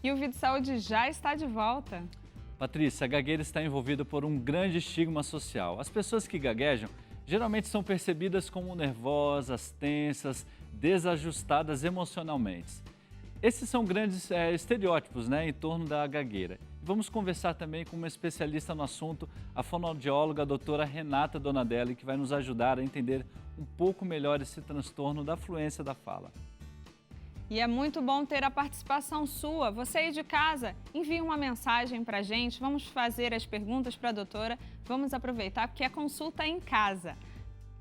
E o Vídeo Saúde já está de volta. Patrícia, a gagueira está envolvida por um grande estigma social. As pessoas que gaguejam geralmente são percebidas como nervosas, tensas, desajustadas emocionalmente. Esses são grandes estereótipos, em torno da gagueira. Vamos conversar também com uma especialista no assunto, a fonoaudióloga a doutora Renata Donadelli, que vai nos ajudar a entender um pouco melhor esse transtorno da fluência da fala. E é muito bom ter a participação sua. Você aí de casa, envie uma mensagem para a gente, vamos fazer as perguntas para a doutora, vamos aproveitar porque é consulta em casa.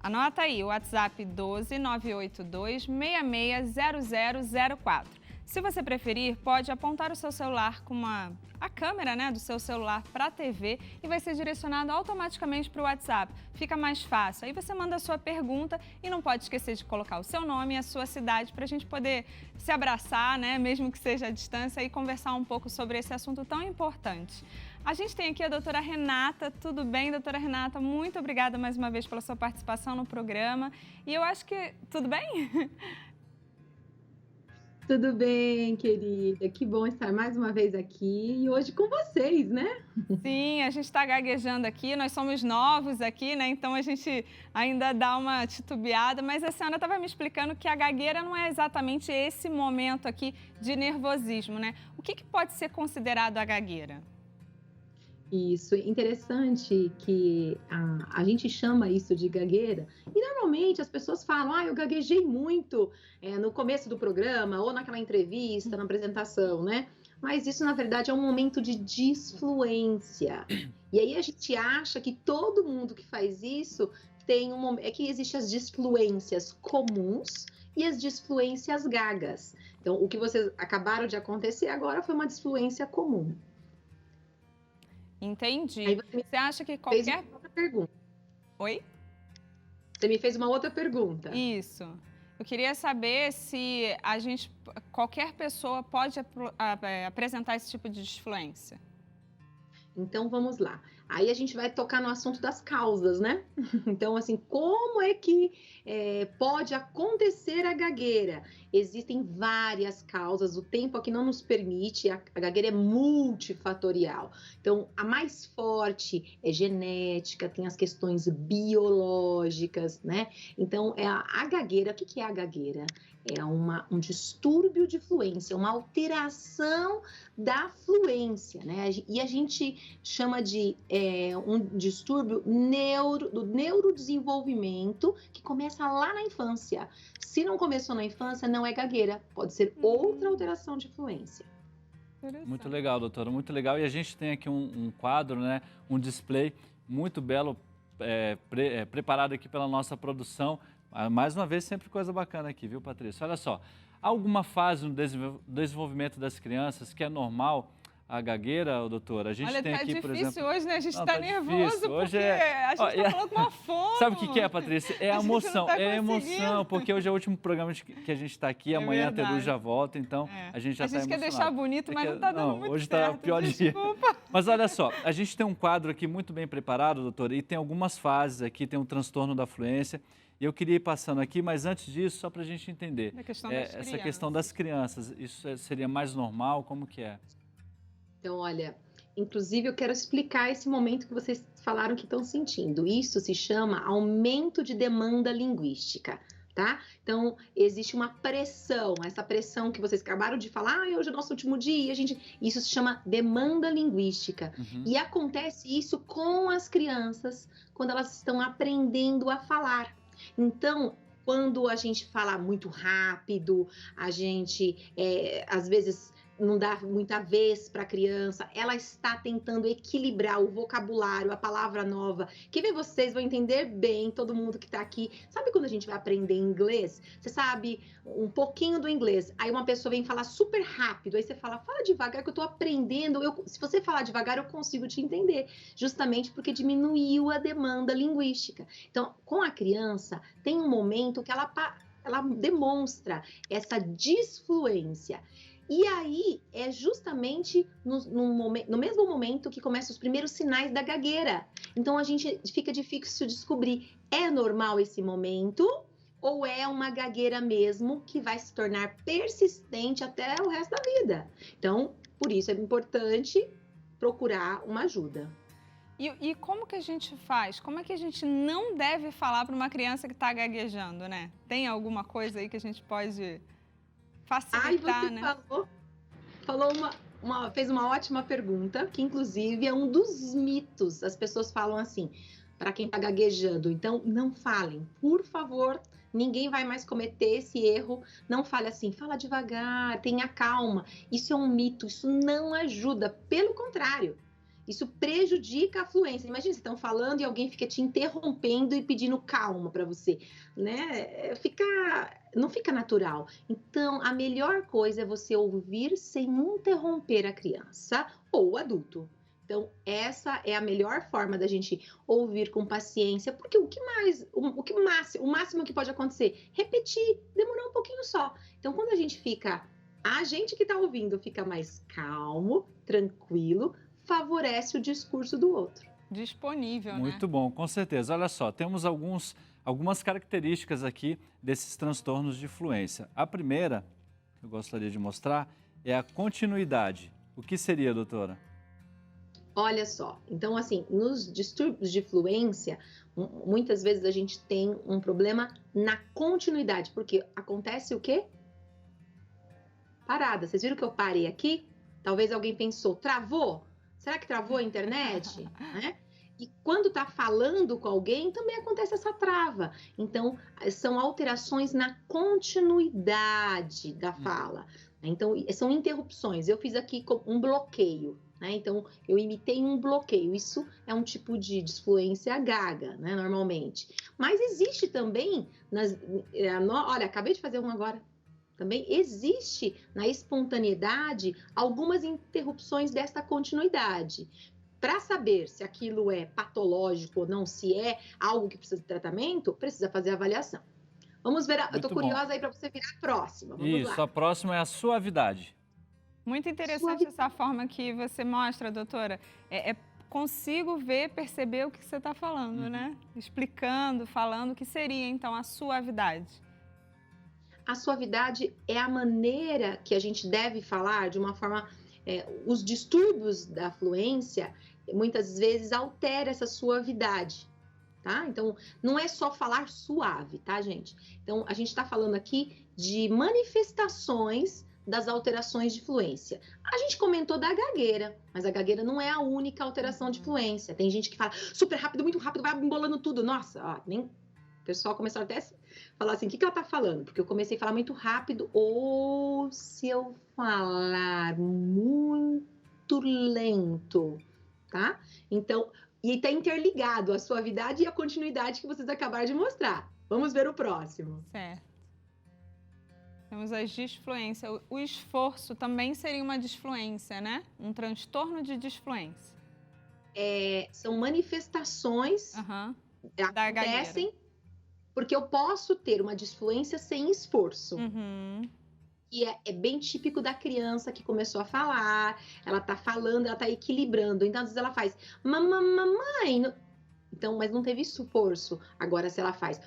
Anota aí o WhatsApp 12 982 660004. Se você preferir, pode apontar o seu celular com a câmera do seu celular para a TV e vai ser direcionado automaticamente para o WhatsApp. Fica mais fácil. Aí você manda a sua pergunta e não pode esquecer de colocar o seu nome e a sua cidade para a gente poder se abraçar, mesmo que seja à distância, e conversar um pouco sobre esse assunto tão importante. A gente tem aqui a doutora Renata. Tudo bem, doutora Renata? Muito obrigada mais uma vez pela sua participação no programa. E eu acho que... Tudo bem? Tudo bem, querida? Que bom estar mais uma vez aqui e hoje com vocês, né? Sim, a gente está gaguejando aqui, nós somos novos aqui, então a gente ainda dá uma titubeada, mas a senhora estava me explicando que a gagueira não é exatamente esse momento aqui de nervosismo, O que pode ser considerado a gagueira? Isso, interessante que a gente chama isso de gagueira e normalmente as pessoas falam, eu gaguejei muito no começo do programa ou naquela entrevista, na apresentação, Mas isso, na verdade, é um momento de disfluência. E aí a gente acha que todo mundo que faz isso tem é que existem as disfluências comuns e as disfluências gagas. Então, o que vocês acabaram de acontecer agora foi uma disfluência comum. Entendi. Aí você acha que fez uma outra pergunta. Oi? Você me fez uma outra pergunta. Isso. Eu queria saber se qualquer pessoa pode apresentar esse tipo de disfluência. Então, vamos lá. Aí a gente vai tocar no assunto das causas, Então, assim, como é que pode acontecer a gagueira? Existem várias causas, o tempo aqui não nos permite, a gagueira é multifatorial. Então, a mais forte é genética, tem as questões biológicas, Então, a gagueira, o que é a gagueira? É um distúrbio de fluência, uma alteração da fluência, E a gente chama de um distúrbio do neurodesenvolvimento que começa lá na infância. Se não começou na infância, não é gagueira, pode ser outra alteração de fluência. Muito legal, doutora, muito legal. E a gente tem aqui um quadro, um display muito belo, preparado aqui pela nossa produção. Mais uma vez, sempre coisa bacana aqui, viu, Patrícia? Olha só, há alguma fase no desenvolvimento das crianças que é normal a gagueira, doutora? A gente tem aqui, por exemplo... hoje, A gente está nervoso difícil. Hoje porque a gente está falando com uma fome. Sabe o que é, Patrícia? É a emoção, é emoção, porque hoje é o último programa que a gente está aqui, amanhã a Teru já volta, então a gente já está emocionado. A gente quer deixar bonito, mas não está dando muito hoje certo. Hoje está pior dia. Mas olha só, a gente tem um quadro aqui muito bem preparado, doutora, e tem algumas fases aqui, tem um transtorno da fluência. E eu queria ir passando aqui, mas antes disso, só para a gente entender, essa questão das crianças, isso seria mais normal? Como que é? Então, olha, inclusive eu quero explicar esse momento que vocês falaram que estão sentindo. Isso se chama aumento de demanda linguística, tá? Então, existe uma pressão, essa pressão que vocês acabaram de falar, hoje é o nosso último dia, isso se chama demanda linguística. E acontece isso com as crianças, quando elas estão aprendendo a falar. Então, quando a gente fala muito rápido, a gente, às vezes, não dá muita vez para a criança, ela está tentando equilibrar o vocabulário, a palavra nova. Quem vê vocês vão entender bem, todo mundo que está aqui. Sabe quando a gente vai aprender inglês? Você sabe um pouquinho do inglês, aí uma pessoa vem falar super rápido, aí você fala devagar que eu estou aprendendo. Se você falar devagar, eu consigo te entender, justamente porque diminuiu a demanda linguística. Então, com a criança, tem um momento que ela demonstra essa disfluência. E aí, é justamente no mesmo momento que começam os primeiros sinais da gagueira. Então, a gente fica difícil descobrir, é normal esse momento ou é uma gagueira mesmo que vai se tornar persistente até o resto da vida? Então, Por isso é importante procurar uma ajuda. E como que a gente faz? Como é que a gente não deve falar para uma criança que está gaguejando, né? Tem alguma coisa aí que a gente pode facilitar, Você né? fez uma ótima pergunta, que inclusive é um dos mitos. As pessoas falam assim, para quem está gaguejando, então não falem, por favor, ninguém vai mais cometer esse erro. Não fale assim, fala devagar, tenha calma. Isso é um mito, isso não ajuda, pelo contrário. Isso prejudica a fluência. Imagina, vocês estão falando e alguém fica te interrompendo e pedindo calma para você, né? Não fica natural. Então, a melhor coisa é você ouvir sem interromper a criança ou o adulto. Então, essa é a melhor forma da gente ouvir com paciência, porque o máximo que pode acontecer, repetir, demorar um pouquinho só. Então, quando a gente que está ouvindo fica mais calmo, tranquilo, favorece o discurso do outro. Disponível, Muito bom, com certeza. Olha só, temos algumas características aqui desses transtornos de fluência. A primeira, que eu gostaria de mostrar, é a continuidade. O que seria, doutora? Olha só, então assim, nos distúrbios de fluência, muitas vezes a gente tem um problema na continuidade, porque acontece o quê? Parada. Vocês viram que eu parei aqui? Talvez alguém pensou, travou? Será que travou a internet? Né? E quando está falando com alguém, também acontece essa trava. Então, são alterações na continuidade da fala. Então, são interrupções. Eu fiz aqui um bloqueio, né? Então, eu imitei um bloqueio. Isso é um tipo de disfluência gaga, né? Normalmente. Mas existe também, olha, acabei de fazer um agora. Também existe na espontaneidade algumas interrupções desta continuidade. Para saber se aquilo é patológico ou não, se é algo que precisa de tratamento, precisa fazer a avaliação. Vamos ver, eu estou curiosa aí para você virar a próxima. Vamos lá. A próxima é a suavidade. Muito interessante essa forma que você mostra, doutora. Consigo perceber o que você está falando, né? Explicando, falando o que seria, então, a suavidade. A suavidade é a maneira que a gente deve falar de uma forma... os distúrbios da fluência, muitas vezes, alteram essa suavidade, tá? Então, não é só falar suave, tá, gente? Então, a gente está falando aqui de manifestações das alterações de fluência. A gente comentou da gagueira, mas a gagueira não é a única alteração de fluência. Tem gente que fala super rápido, muito rápido, vai embolando tudo. Nossa, ó, o pessoal começou até a falar assim, o que ela tá falando? Porque eu comecei a falar muito rápido, ou se eu falar muito lento, tá? Então, e tá interligado a suavidade e a continuidade que vocês acabaram de mostrar. Vamos ver o próximo. Certo. Temos as disfluências. O esforço também seria uma disfluência, né? Um transtorno de disfluência. São manifestações da acontecem gagueira. Porque eu posso ter uma disfluência sem esforço. E é bem típico da criança que começou a falar, ela tá falando, ela tá equilibrando. Então, às vezes ela faz, mamãe. Então, mas não teve esforço. Agora, se ela faz,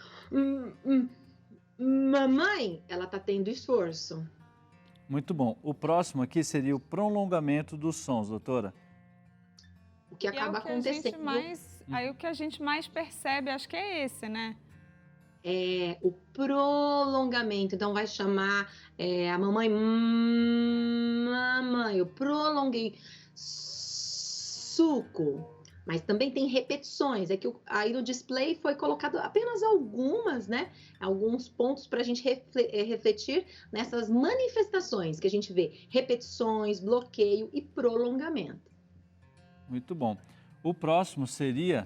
mamãe, ela tá tendo esforço. Muito bom. O próximo aqui seria o prolongamento dos sons, doutora. O que acaba acontecendo. Aí o que a gente mais percebe, acho que é esse, né? O prolongamento. Então, vai chamar a mamãe, mamãe, eu prolonguei, suco. Mas também tem repetições. É que aí no display foi colocado apenas algumas, né? Alguns pontos para a gente refletir nessas manifestações que a gente vê. Repetições, bloqueio e prolongamento. Muito bom. O próximo seria...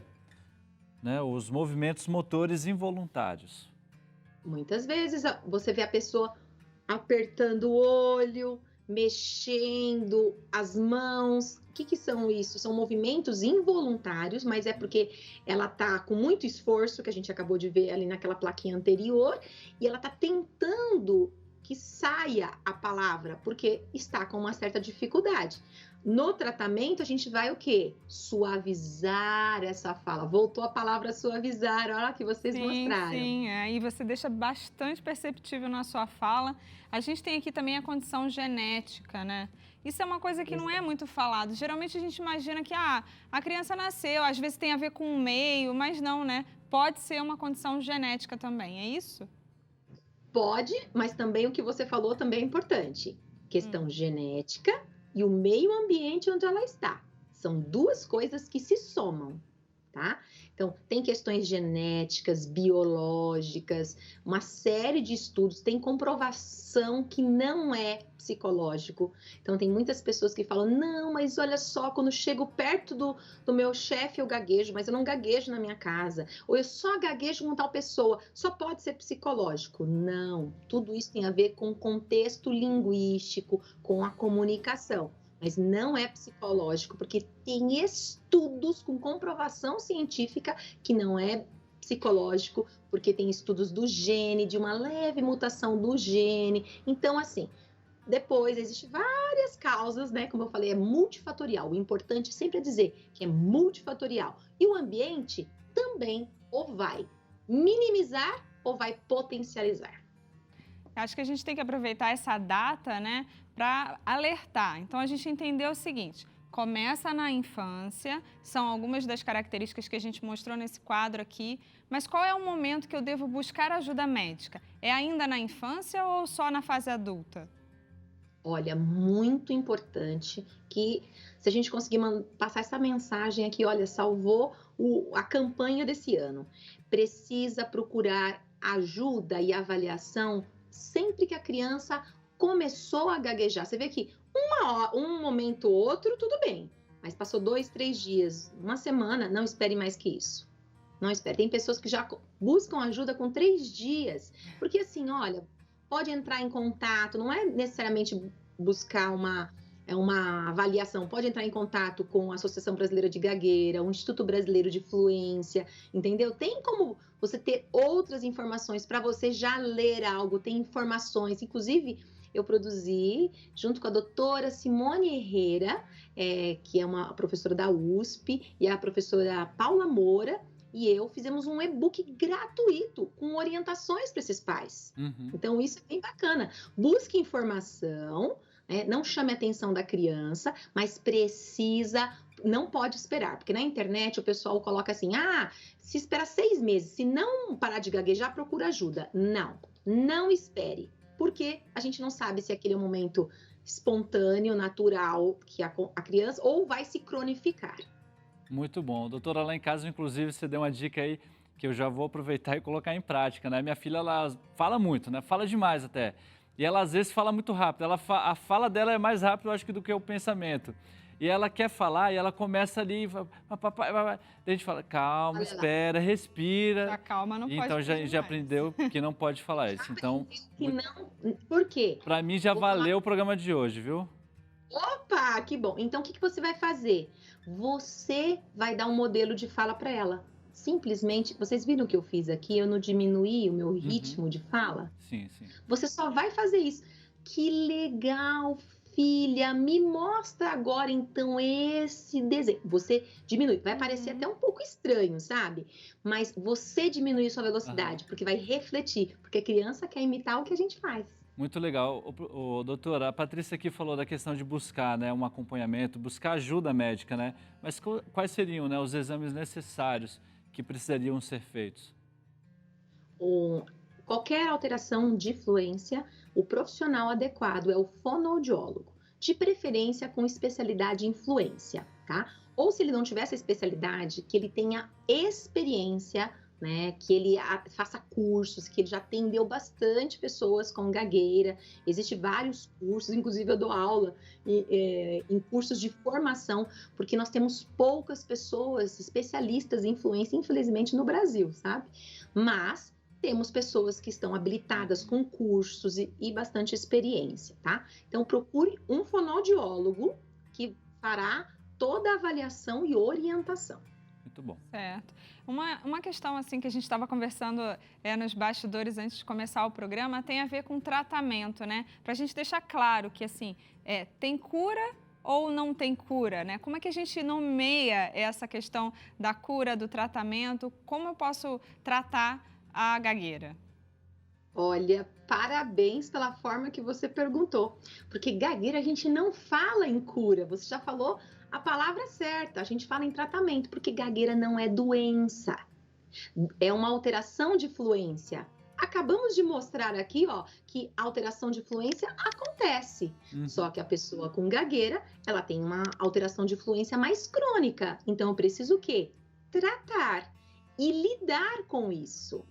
os movimentos motores involuntários. Muitas vezes você vê a pessoa apertando o olho, mexendo as mãos. O que são isso? São movimentos involuntários, mas é porque ela tá com muito esforço, que a gente acabou de ver ali naquela plaquinha anterior, e ela tá tentando que saia a palavra, porque está com uma certa dificuldade. No tratamento, a gente vai o quê? Suavizar essa fala. Voltou a palavra suavizar, olha que vocês mostraram. Sim, aí você deixa bastante perceptível na sua fala. A gente tem aqui também a condição genética, né? Isso é uma coisa que não é muito falado. Geralmente a gente imagina que a criança nasceu, às vezes tem a ver com o meio, mas não, né? Pode ser uma condição genética também, é isso? Pode, mas também o que você falou também é importante. Questão genética e o meio ambiente onde ela está. São duas coisas que se somam, tá? Então, tem questões genéticas, biológicas, uma série de estudos, tem comprovação que não é psicológico. Então, tem muitas pessoas que falam, não, mas olha só, quando chego perto do meu chefe eu gaguejo, mas eu não gaguejo na minha casa. Ou eu só gaguejo com tal pessoa, só pode ser psicológico. Não, tudo isso tem a ver com o contexto linguístico, com a comunicação. Mas não é psicológico, porque tem estudos com comprovação científica que não é psicológico, porque tem estudos do gene, de uma leve mutação do gene. Então, assim, depois existem várias causas, né? Como eu falei, é multifatorial. O importante sempre é dizer que é multifatorial. E o ambiente também ou vai minimizar ou vai potencializar. Acho que a gente tem que aproveitar essa data, né, para alertar. Então, a gente entendeu o seguinte: começa na infância, são algumas das características que a gente mostrou nesse quadro aqui, mas qual é o momento que eu devo buscar ajuda médica? É ainda na infância ou só na fase adulta? Olha, muito importante que se a gente conseguir passar essa mensagem aqui, olha, salvou a campanha desse ano. Precisa procurar ajuda e avaliação sempre que a criança começou a gaguejar. Você vê que um momento ou outro, tudo bem. Mas passou 2, 3 dias, uma semana, não espere mais que isso. Não espere. Tem pessoas que já buscam ajuda com 3 dias. Porque assim, olha, pode entrar em contato, não é necessariamente buscar uma avaliação, pode entrar em contato com a Associação Brasileira de Gagueira, o Instituto Brasileiro de Fluência, entendeu? Tem como você ter outras informações para você já ler algo, tem informações, inclusive eu produzi, junto com a doutora Simone Herrera, que é uma professora da USP, e a professora Paula Moura, e eu fizemos um e-book gratuito com orientações para esses pais. Então, isso é bem bacana. Busque informação, não chame a atenção da criança, mas não pode esperar, porque na internet o pessoal coloca assim, se espera 6 meses, se não parar de gaguejar, procura ajuda. Não espere, porque a gente não sabe se aquele é um momento espontâneo, natural, que a criança, ou vai se cronificar. Muito bom. Doutora, lá em casa, inclusive, você deu uma dica aí que eu já vou aproveitar e colocar em prática, né? Minha filha, ela fala muito, né? Fala demais até. E ela, às vezes, fala muito rápido. A fala dela é mais rápida, eu acho, do que o pensamento. E ela quer falar e ela começa ali, papai. Daí a gente fala, calma, espera, respira. A calma não pode. Então, já aprendeu que não pode falar isso. Então, por quê? Para mim, já valeu o programa de hoje, viu? Opa, que bom. Então, o que você vai fazer? Você vai dar um modelo de fala para ela. Simplesmente, vocês viram o que eu fiz aqui? Eu não diminuí o meu ritmo de fala? Sim. Você só vai fazer isso. Que legal, filha. Me mostra agora, então, esse desenho. Você diminui. Vai parecer até um pouco estranho, sabe? Mas você diminui sua velocidade, porque vai refletir. Porque a criança quer imitar o que a gente faz. Muito legal. Doutora, a Patrícia aqui falou da questão de buscar, né, um acompanhamento, buscar ajuda médica, né? Mas quais seriam, né, os exames necessários que precisariam ser feitos? Qualquer alteração de fluência, o profissional adequado é o fonoaudiólogo, de preferência com especialidade em fluência, tá? Ou se ele não tiver essa especialidade, que ele tenha experiência, né, que ele faça cursos, que ele já atendeu bastante pessoas com gagueira. Existem vários cursos, inclusive eu dou aula em cursos de formação, porque nós temos poucas pessoas especialistas em fluência, infelizmente, no Brasil, sabe? Mas temos pessoas que estão habilitadas com cursos e bastante experiência, tá? Então, procure um fonoaudiólogo que fará toda a avaliação e orientação. Muito bom. Certo. Uma questão assim que a gente estava conversando nos bastidores antes de começar o programa tem a ver com tratamento, né? Para a gente deixar claro que assim, tem cura ou não tem cura, né? Como é que a gente nomeia essa questão da cura, do tratamento? Como eu posso tratar a gagueira? Olha, parabéns pela forma que você perguntou, porque gagueira a gente não fala em cura, você já falou a palavra certa, a gente fala em tratamento, porque gagueira não é doença, é uma alteração de fluência. Acabamos de mostrar aqui, ó, que a alteração de fluência acontece. Só que a pessoa com gagueira, ela tem uma alteração de fluência mais crônica. Então, eu preciso o quê? Tratar e lidar com isso.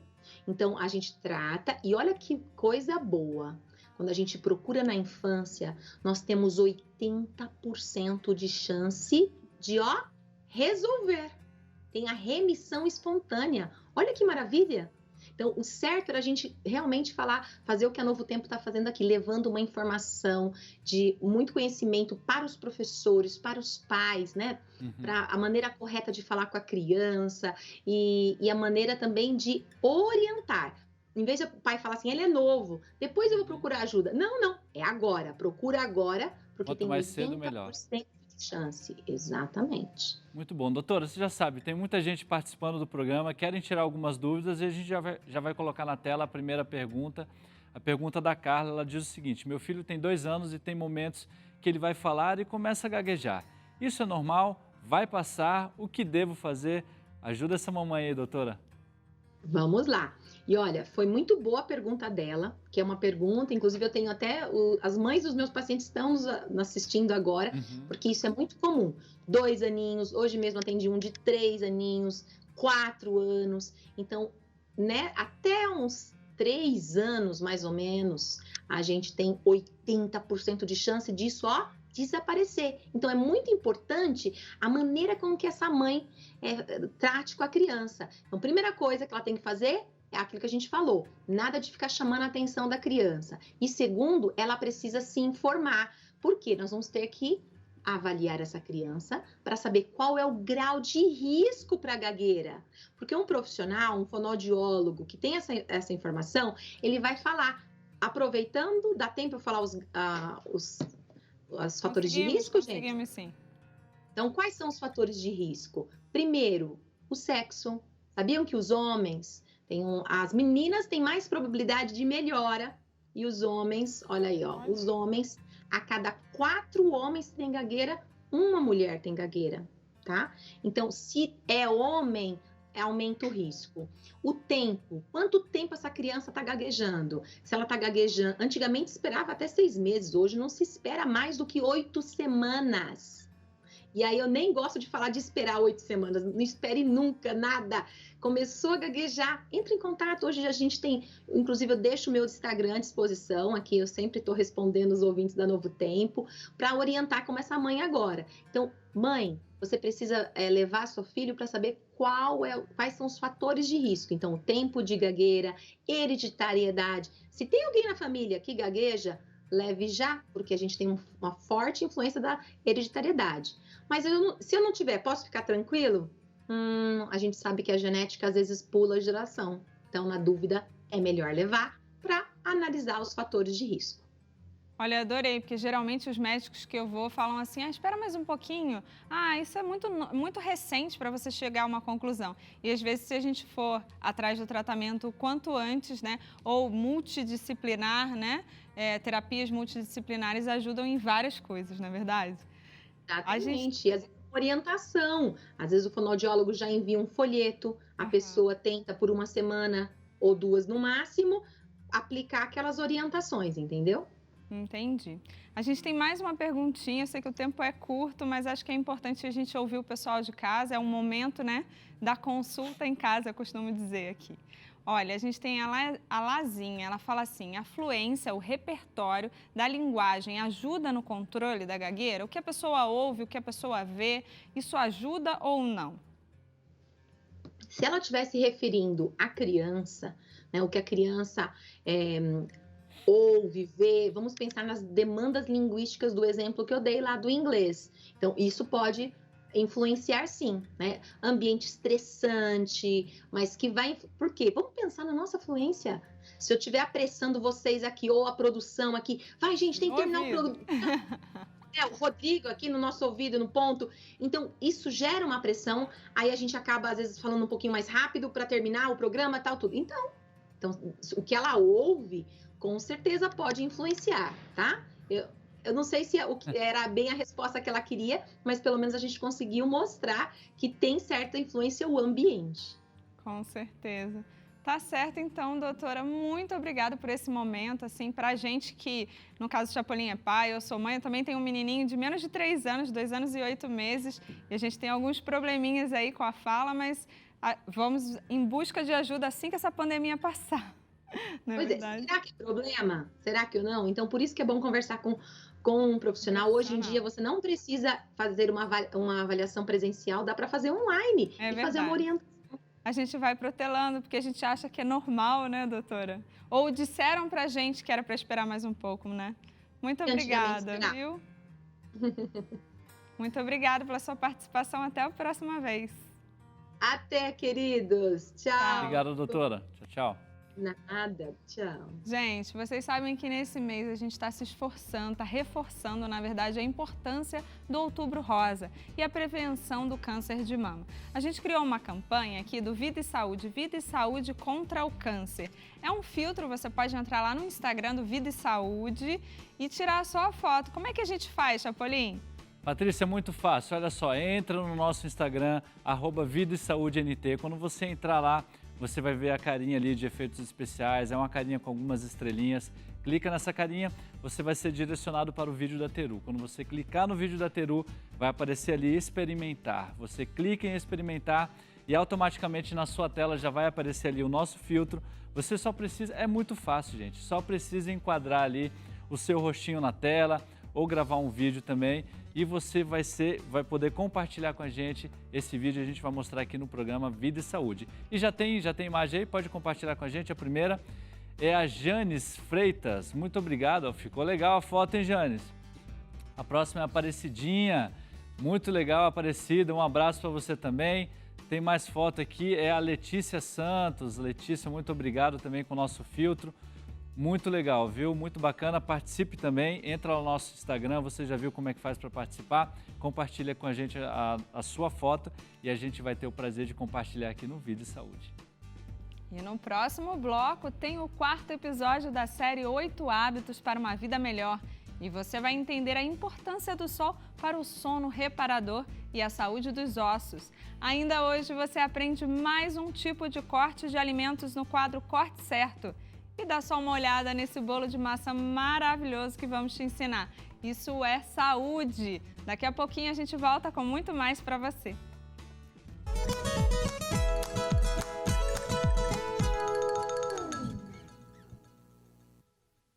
Então, a gente trata e olha que coisa boa. Quando a gente procura na infância, nós temos 80% de chance de, ó, resolver. Tem a remissão espontânea. Olha que maravilha! Então, o certo era a gente realmente fazer o que a Novo Tempo está fazendo aqui, levando uma informação de muito conhecimento para os professores, para os pais, né? Para a maneira correta de falar com a criança e a maneira também de orientar. Em vez de o pai falar assim, ele é novo, depois eu vou procurar ajuda. Não, não, é agora, procura agora, porque Quanto tem mais cedo, melhor. 80% de chance. Exatamente. Muito bom. Doutora, você já sabe, tem muita gente participando do programa, querem tirar algumas dúvidas e a gente já vai colocar na tela a primeira pergunta. A pergunta da Carla, ela diz o seguinte: meu filho tem 2 anos e tem momentos que ele vai falar e começa a gaguejar. Isso é normal? Vai passar? O que devo fazer? Ajuda essa mamãe aí, doutora. Vamos lá. E olha, foi muito boa a pergunta dela, que é uma pergunta, inclusive eu tenho até, as mães dos meus pacientes estão nos assistindo agora, porque isso é muito comum. 2 aninhos, hoje mesmo atendi um de 3 aninhos, 4 anos. Então, né, até uns 3 anos, mais ou menos, a gente tem 80% de chance disso, ó, desaparecer. Então, é muito importante a maneira com que essa mãe trate com a criança. Então, primeira coisa que ela tem que fazer é aquilo que a gente falou, nada de ficar chamando a atenção da criança. E segundo, ela precisa se informar, porque nós vamos ter que avaliar essa criança para saber qual é o grau de risco para a gagueira. Porque um profissional, um fonoaudiólogo que tem essa informação, ele vai falar, aproveitando, dá tempo para falar os fatores de risco, gente? Conseguimos, sim. Então, quais são os fatores de risco? Primeiro, o sexo. Sabiam que os homens as meninas têm mais probabilidade de melhora e os homens, olha aí, ó, os homens, a cada 4 homens que têm gagueira, uma mulher tem gagueira, tá? Então, se é homem, aumenta o risco. O tempo, quanto tempo essa criança está gaguejando? Se ela está gaguejando, antigamente esperava até 6 meses, hoje não se espera mais do que 8 semanas. E aí eu nem gosto de falar de esperar 8 semanas, não espere nunca, nada. Começou a gaguejar, entre em contato. Hoje a gente tem, inclusive eu deixo o meu Instagram à disposição, aqui eu sempre estou respondendo os ouvintes da Novo Tempo, para orientar como essa mãe agora. Então, mãe, você precisa levar seu filho para saber quais são os fatores de risco. Então, o tempo de gagueira, hereditariedade. Se tem alguém na família que gagueja, leve já, porque a gente tem uma forte influência da hereditariedade. Mas se eu não tiver, posso ficar tranquilo? A gente sabe que a genética às vezes pula a geração. Então, na dúvida, é melhor levar para analisar os fatores de risco. Olha, adorei, porque geralmente os médicos que eu vou falam assim, espera mais um pouquinho. Isso é muito recente para você chegar a uma conclusão. E às vezes, se a gente for atrás do tratamento o quanto antes, né, ou multidisciplinar, né, terapias multidisciplinares ajudam em várias coisas, não é verdade? Exatamente. E às vezes, orientação. Às vezes o fonoaudiólogo já envia um folheto, a pessoa tenta por 1 semana ou 2 no máximo, aplicar aquelas orientações, entendeu? Entendi. A gente tem mais uma perguntinha, eu sei que o tempo é curto, mas acho que é importante a gente ouvir o pessoal de casa, é um momento, né, da consulta em casa, eu costumo dizer aqui. Olha, a gente tem a Lazinha, ela fala assim, a fluência, o repertório da linguagem ajuda no controle da gagueira? O que a pessoa ouve, o que a pessoa vê, isso ajuda ou não? Se ela estiver se referindo à criança, né, o que a criança ouve, vê, vamos pensar nas demandas linguísticas do exemplo que eu dei lá do inglês. Então, isso pode influenciar sim, né? Ambiente estressante, mas que vai... Por quê? Vamos pensar na nossa fluência. Se eu estiver apressando vocês aqui, ou a produção aqui, vai gente, tem que terminar o programa. O Rodrigo aqui no nosso ouvido, no ponto. Então, isso gera uma pressão, aí a gente acaba, às vezes, falando um pouquinho mais rápido para terminar o programa, tal, tudo. Então, Então, o que ela ouve, com certeza pode influenciar, tá? Eu não sei se o que era bem a resposta que ela queria, mas pelo menos a gente conseguiu mostrar que tem certa influência o ambiente. Com certeza. Tá certo, então, doutora. Muito obrigada por esse momento. Assim, pra gente que, no caso, o Chapolin é pai, eu sou mãe, eu também tenho um menininho de menos de 3 anos, 2 anos e 8 meses. E a gente tem alguns probleminhas aí com a fala, mas vamos em busca de ajuda assim que essa pandemia passar. Não é Pois verdade? será que é problema? Será que eu não? Então, por isso que é bom conversar com um profissional. Hoje em dia, você não precisa fazer uma avaliação presencial, dá para fazer online É e verdade. fazer uma orientação. A gente vai protelando porque a gente acha que é normal, né, doutora? Ou disseram pra gente que era para esperar mais um pouco, né? Muito obrigada, viu? Muito obrigada pela sua participação. Até a próxima vez. Até, queridos. Tchau. Obrigado, doutora. Tchau, tchau. Nada. Tchau. Gente, vocês sabem que nesse mês a gente está se esforçando, está reforçando, na verdade, a importância do Outubro Rosa e a prevenção do câncer de mama. A gente criou uma campanha aqui do Vida e Saúde contra o Câncer. É um filtro, você pode entrar lá no Instagram do Vida e Saúde e tirar a sua foto. Como é que a gente faz, Chapolin? Patrícia, é muito fácil. Olha só, entra no nosso Instagram, @Vida e Saúde NT. Quando você entrar lá, você vai ver a carinha ali de efeitos especiais, é uma carinha com algumas estrelinhas. Clica nessa carinha, você vai ser direcionado para o vídeo da Teru. Quando você clicar no vídeo da Teru, vai aparecer ali experimentar. Você clica em experimentar e automaticamente na sua tela já vai aparecer ali o nosso filtro. Você só precisa, é muito fácil, gente, só precisa enquadrar ali o seu rostinho na tela ou gravar um vídeo também e você vai poder compartilhar com a gente esse vídeo. A gente vai mostrar aqui no programa Vida e Saúde. E já tem imagem aí, pode compartilhar com a gente. A primeira é a Janes Freitas. Muito obrigado, ficou legal a foto, hein, Janes? A próxima é a Aparecidinha. Muito legal, Aparecida. Um abraço para você também. Tem mais foto aqui, é a Letícia Santos. Letícia, muito obrigado também com o nosso filtro. Muito legal, viu? Muito bacana. Participe também. Entra no nosso Instagram, você já viu como é que faz para participar. Compartilha com a gente a sua foto e a gente vai ter o prazer de compartilhar aqui no Vida e Saúde. E no próximo bloco tem o 4º episódio da série 8 Hábitos para uma Vida Melhor. E você vai entender a importância do sol para o sono reparador e a saúde dos ossos. Ainda hoje você aprende mais um tipo de corte de alimentos no quadro Corte Certo. E dá só uma olhada nesse bolo de massa maravilhoso que vamos te ensinar. Isso é saúde! Daqui a pouquinho a gente volta com muito mais para você.